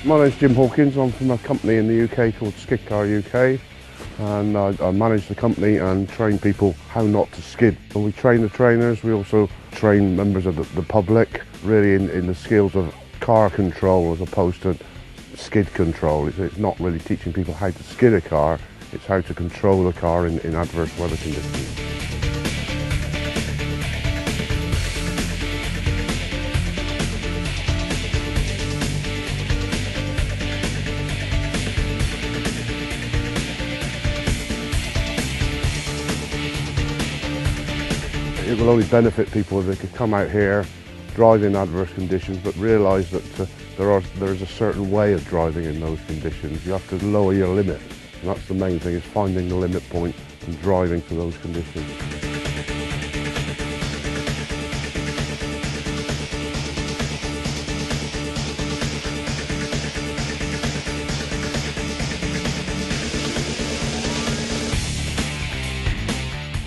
My name's Jim Hawkins. I'm from a company in the UK called Skid Car UK, and I manage the company and train people how not to skid. And we train the trainers, we also train members of the public really in the skills of car control as opposed to skid control. It's not really teaching people how to skid a car, it's how to control the car in adverse weather conditions. It will only benefit people if they could come out here, drive in adverse conditions, but realise that there is a certain way of driving in those conditions. You have to lower your limit, and that's the main thing, is finding the limit point and driving to those conditions.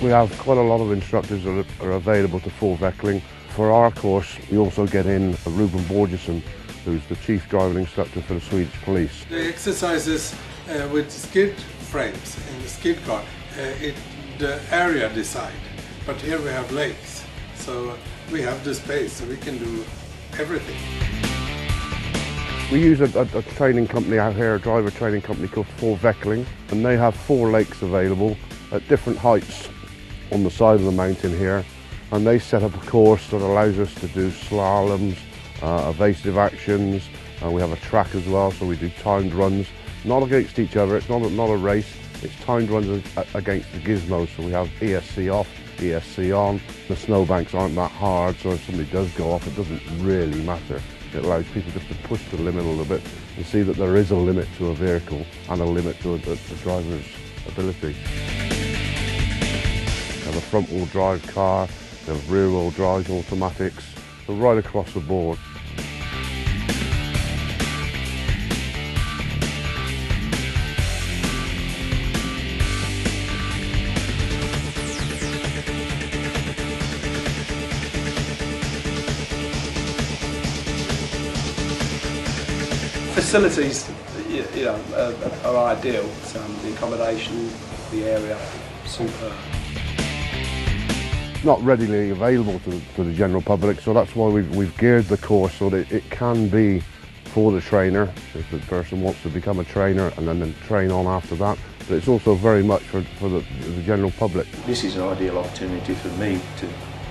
We have quite a lot of instructors that are available to full Veckling. For our course, we also get in Ruben Borgesson, who's the chief driving instructor for the Swedish police. The exercises with skid frames in the skid car, the area decide, but here we have lakes, so we have the space, so we can do everything. We use a training company out here, a driver training company called Full Veckling, and they have 4 lakes available at different heights on the side of the mountain here, and they set up a course that allows us to do slaloms, evasive actions, and we have a track as well, so we do timed runs, not against each other, it's not a race, it's timed runs against the gizmos, so we have ESC off, ESC on. The snowbanks aren't that hard, so if somebody does go off, it doesn't really matter. It allows people just to push the limit a little bit and see that there is a limit to a vehicle and a limit to a driver's ability. We have a front-wheel drive car, we have rear-wheel drive automatics, so right across the board. Facilities, are ideal. The accommodation, the area, superb. Not readily available to the general public, so that's why we've geared the course so that it can be for the trainer, if the person wants to become a trainer and then train on after that, but it's also very much for the general public. This is an ideal opportunity for me to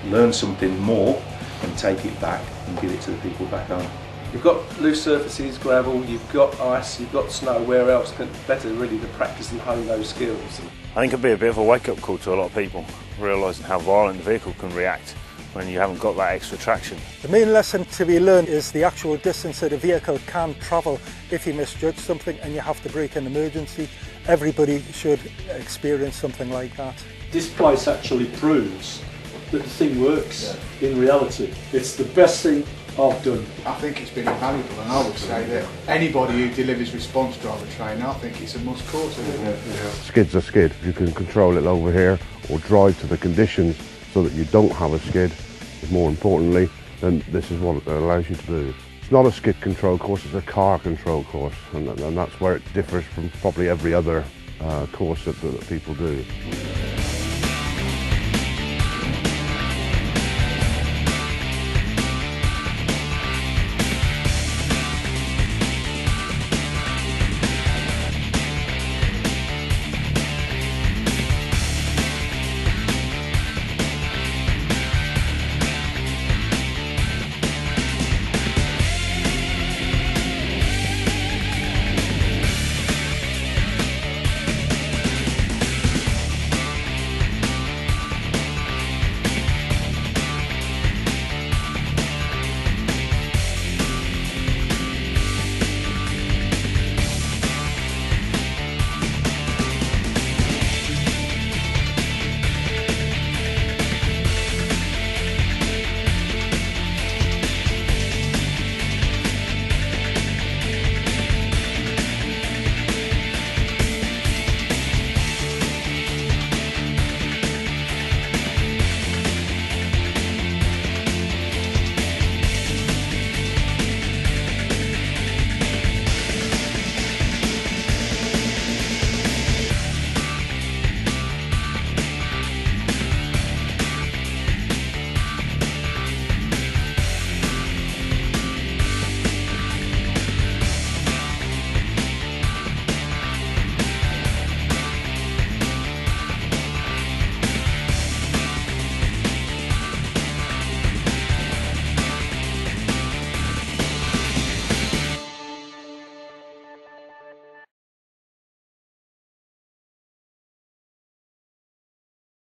learn something more and take it back and give it to the people back home. You've got loose surfaces, gravel, you've got ice, you've got snow, where else can better really to practice and hone those skills? I think it'd be a bit of a wake-up call to a lot of people, realising how violent the vehicle can react when you haven't got that extra traction. The main lesson to be learned is the actual distance that a vehicle can travel if you misjudge something and you have to brake in emergency. Everybody should experience something like that. This place actually proves that the thing works in reality. It's the best thing I've done. I think it's been invaluable, and I would say that anybody who delivers response driver training, I think it's a must course. Skid's a skid. You can control it over here or drive to the conditions so that you don't have a skid. More importantly, then this is what it allows you to do. It's not a skid control course, it's a car control course, and that's where it differs from probably every other course that people do.